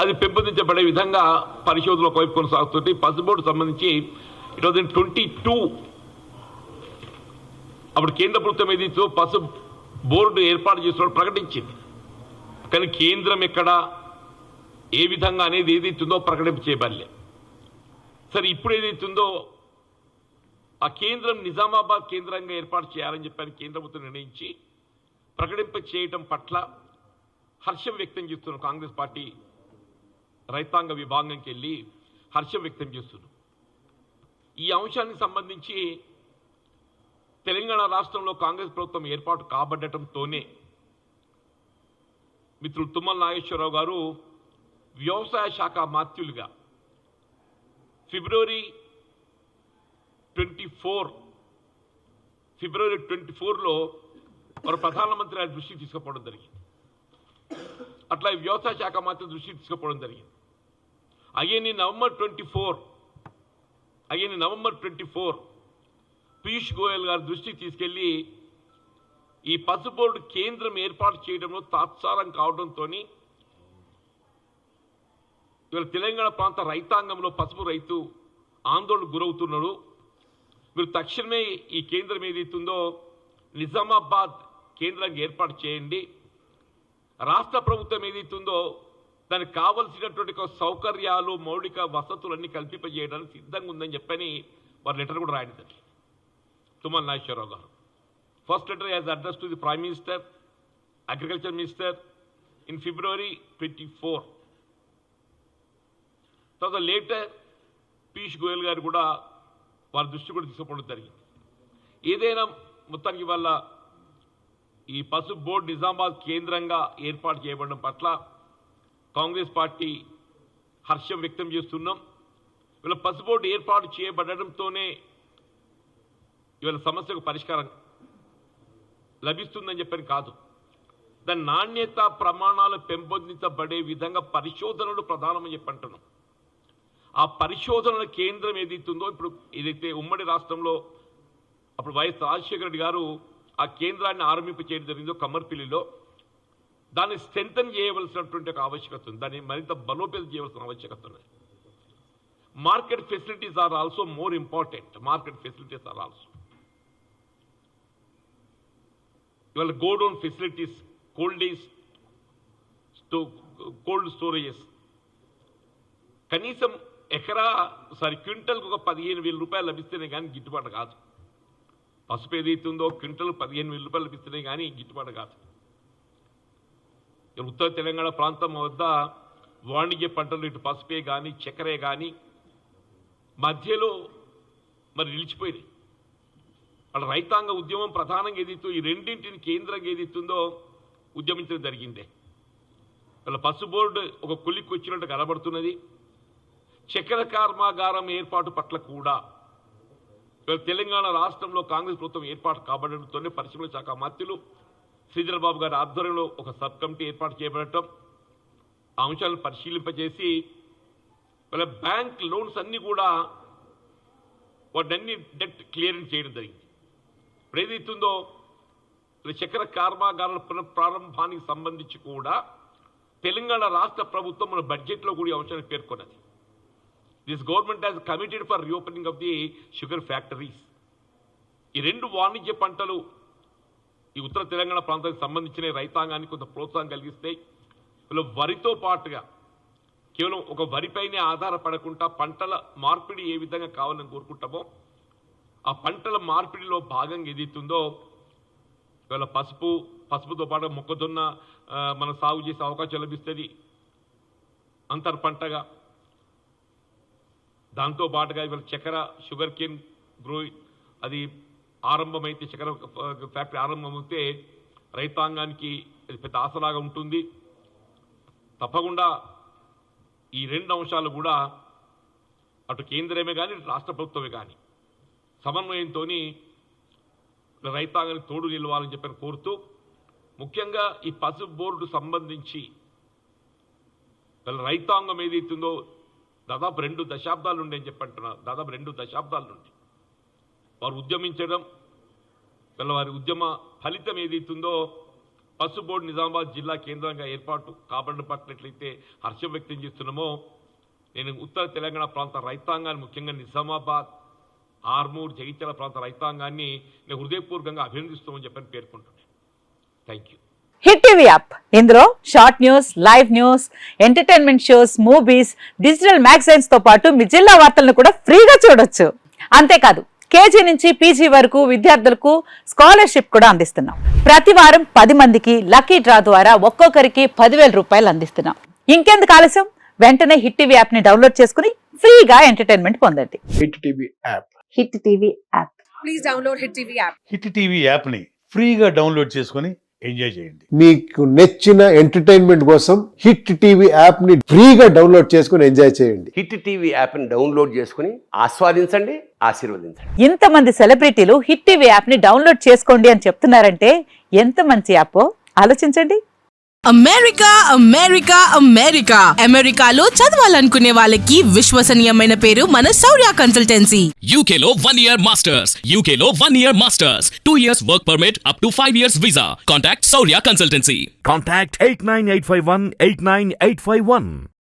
అది పెంపొందించబడే విధంగా పరిశోధనలు ఒకవైపు కొనసాగుతుంది. పసుపు బోర్డు సంబంధించి 2022 అప్పుడు కేంద్ర ప్రభుత్వం ఏదైతే పసుపు బోర్డు ఏర్పాటు చేస్తున్నట్టు ప్రకటించింది. కానీ కేంద్రం ఎక్కడ ఏ విధంగా అనేది ఏదైతుందో ప్రకటింప చేయబడలే. సరే, ఇప్పుడు ఏదైతుందో ఆ కేంద్రం నిజామాబాద్ కేంద్రంగా ఏర్పాటు చేయాలని చెప్పని కేంద్ర ప్రభుత్వం నిర్ణయించి ప్రకటింప చేయడం పట్ల హర్షం వ్యక్తం చేస్తున్న కాంగ్రెస్ పార్టీ రైతాంగ విభాగంకి వెళ్ళి హర్షం వ్యక్తం చేస్తున్నారు. ఈ అంశానికి సంబంధించి తెలంగాణ రాష్ట్రంలో కాంగ్రెస్ ప్రభుత్వం ఏర్పాటు కాబడటంతోనే మిత్రులు తుమ్మల నాగేశ్వరరావు గారు వ్యవసాయ శాఖ మాత్యులుగా ఫిబ్రవరి 24లో వారు ప్రధానమంత్రి గారి దృష్టికి తీసుకుపోవడం జరిగింది. అట్లా వ్యవసాయ శాఖ మాత్రం దృష్టికి తీసుకుపోవడం జరిగింది. అగైన్ నవంబర్ 24 పీయూష్ గోయల్ గారి దృష్టికి తీసుకెళ్లి ఈ పసుపు బోర్డు కేంద్రం ఏర్పాటు చేయడంలో తాత్సారం కావడంతో ఇవాళ తెలంగాణ ప్రాంత రైతాంగంలో పసుపు రైతు ఆందోళనకు గురవుతున్నాడు. మీరు తక్షణమే ఈ కేంద్రం ఏదైతుందో నిజామాబాద్ కేంద్రంగా ఏర్పాటు చేయండి. రాష్ట్ర ప్రభుత్వం ఏదైతుందో దానికి కావలసినటువంటి సౌకర్యాలు మౌలిక వసతులన్నీ కల్పింపజేయడానికి సిద్ధంగా ఉందని చెప్పని వారి లెటర్ కూడా రాయడం జరిగింది. తుమ్మల నాగేశ్వరరావు గారు first letter as address to the prime minister, agriculture minister in February 24. తర్వాత లేటర్ పీయూష్ గోయల్ గారు కూడా వారి దృష్టి కూడా తీసుకుపోవడం జరిగింది. ఏదైనా మొత్తానికి వల్ల ఈ పసుపు బోర్డు నిజామాబాద్ కేంద్రంగా ఏర్పాటు చేయబడడం పట్ల కాంగ్రెస్ పార్టీ హర్షం వ్యక్తం చేస్తున్నాం. ఇవాళ పసుపు బోర్డు ఏర్పాటు చేయబడడంతోనే ఇవాళ సమస్యకు పరిష్కారం లభిస్తుందని చెప్పని కాదు, దాని నాణ్యత ప్రమాణాలు పెంపొందించబడే విధంగా పరిశోధనలు ప్రధానమని చెప్పంటున్నాం. ఆ పరిశోధనల కేంద్రం ఏదైతుందో ఇప్పుడు ఏదైతే ఉమ్మడి రాష్ట్రంలో అప్పుడు వైఎస్ రాజశేఖర రెడ్డి గారు ఆ కేంద్రాన్ని ఆరంభింప చేయడం జరిగిందో కమ్మర్పిల్లిలో, దాన్ని స్ట్రెంథన్ చేయవలసినటువంటి ఒక ఆవశ్యకత ఉంది. దాన్ని మరింత బలోపేతం చేయవలసిన ఆవశ్యకత ఉంది. Market facilities are also more important. ఇవాళ గోడౌన్ ఫెసిలిటీస్, కోల్డ్ స్టోరేజెస్ కనీసం క్వింటల్కి ఒక 15,000 రూపాయలు లభిస్తేనే కానీ గిట్టుబాటు కాదు. పసుపు ఏదైతుందో క్వింటల్ 15,000 రూపాయలు లభిస్తేనే కానీ గిట్టుబాటు కాదు. ఉత్తర తెలంగాణ ప్రాంతం వద్ద వాణిజ్య పంటలు ఇటు పసుపే కానీ చక్కెరే కానీ మధ్యలో మరి నిలిచిపోయినాయి. అక్కడ రైతాంగ ఉద్యమం ప్రధానంగా ఏదైతే ఈ రెండింటిని కేంద్రంగా ఏదైతుందో ఉద్యమించడం జరిగిందే. వాళ్ళ పసుపు బోర్డు ఒక కొలిక్కి వచ్చినట్టు కనబడుతున్నది. చక్కెర కర్మాగారం ఏర్పాటు పట్ల కూడా తెలంగాణ రాష్ట్రంలో కాంగ్రెస్ ప్రభుత్వం ఏర్పాటు కాబడడంతోనే పరిశ్రమల శాఖ మంత్రులు శ్రీధర్ బాబు గారి ఆధ్వర్యంలో ఒక సబ్ కమిటీ ఏర్పాటు చేయబడటం, ఆ అంశాలను పరిశీలింపజేసి వాళ్ళ బ్యాంక్ లోన్స్ అన్ని కూడా వాటన్ని డెట్ క్లియరెన్స్ చేయడం జరిగింది. ఇప్పుడు ఏదైతుందో చక్కెర కర్మాగారాల పునఃప్రారంభానికి సంబంధించి కూడా తెలంగాణ రాష్ట్ర ప్రభుత్వం మన బడ్జెట్లో కూడా ఈ అంశాన్ని పేర్కొన్నది. This government has committed for reopening of the sugar factories. ఈ రెండు వాణిజ్య పంటలు ఈ ఉత్తర తెలంగాణ ప్రాంతానికి సంబంధించిన రైతాంగానికి కొంత ప్రోత్సాహం కలిగిస్తాయి. వరితో పాటుగా కేవలం ఒక వరిపైనే ఆధారపడకుండా పంటల మార్పిడి ఏ విధంగా కావాలని కోరుకుంటామో ఆ పంటల మార్పిడిలో భాగంగా ఏదైతుందో ఇవాళ పసుపుతో పాటు మొక్కజొన్న మనం సాగు చేసే అవకాశం లభిస్తుంది అంతర్ పంటగా. దాంతో పాటుగా ఇవాళ చక్కెర షుగర్ కేన్ అది ఆరంభమైతే చక్కెర ఫ్యాక్టరీ ఆరంభమైతే రైతాంగానికి అది పెద్ద ఆసరాగా ఉంటుంది. తప్పకుండా ఈ రెండు అంశాలు కూడా అటు కేంద్రమే కానీ రాష్ట్ర ప్రభుత్వమే కానీ సమన్వయంతో రైతాంగానికి తోడు నిలవాలని చెప్పని కోరుతూ, ముఖ్యంగా ఈ పసుపు బోర్డు సంబంధించి రైతాంగం ఏదైతుందో దాదాపు 2 దశాబ్దాల నుండి అని చెప్పంటున్నారు. దాదాపు 2 దశాబ్దాల నుండి వారు ఉద్యమించడం, వారి ఉద్యమ ఫలితం ఏదైతుందో పసు బోర్డు నిజామాబాద్ జిల్లా కేంద్రంగా ఏర్పాటు కాబడిన పట్టినట్లయితే హర్షం వ్యక్తం చేస్తున్నామో, నేను ఉత్తర తెలంగాణ ప్రాంత రైతాంగాన్ని, ముఖ్యంగా నిజామాబాద్, ఆర్మూర్, జగిత్యాల ప్రాంత రైతాంగాన్ని నేను హృదయపూర్వకంగా అభినందిస్తామని చెప్పని పేర్కొంటున్నాను. Thank you. Hit TV app, ఇందులో short news, live news, entertainment shows, movies, digital magazines తో పాటు మీ జిల్లా వార్తలను కూడా ఫ్రీగా చూడొచ్చు. అంతేకాదు కేజీ నుంచి పీజీ వరకు విద్యార్థులకు స్కాలర్షిప్ కూడా అందిస్తున్నాం. ప్రతి వారం 10 మందికి లక్కీ డ్రా ద్వారా ఒక్కొక్కరికి 10,000 రూపాయలు అందిస్తున్నాం. ఇంకెందుకు ఆలస్యం, వెంటనే హిట్ టీవీ యాప్ ని డౌన్లోడ్ చేసుకుని ఫ్రీగా ఎంటర్టైన్మెంట్ పొందండి. Hit TV app. Hit TV app. Please download Hit TV app. Hit TV యాప్ని ఫ్రీగా డౌన్లోడ్ చేసుకొని ఎంజాయ్ చేయండి. మీకు నచ్చిన ఎంటర్టైన్మెంట్ కోసం హిట్ టీవీ యాప్ ని ఫ్రీగా డౌన్లోడ్ చేసుకుని ఎంజాయ్ చేయండి. హిట్ టీవీ యాప్ని డౌన్లోడ్ చేసుకుని ఆస్వాదించండి, ఆశీర్వదించండి. ఇంతమంది సెలబ్రిటీలు హిట్ టీవీ యాప్ ని డౌన్లోడ్ చేసుకోండి అని చెప్తున్నారంటే ఎంత మంచి యాప్ ఆలోచించండి. అమెరికా అమెరికా అమెరికా అమెరికాలో చదవాలనుకునే వాళ్ళకి విశ్వసనీయమైన పేరు మన శౌర్య కన్సల్టెన్సీ. UK లో 1 year masters. UK లో 1 year masters. 2 years work permit up to 5 years visa. Contact Saurya Consultancy. Contact 89851 89851.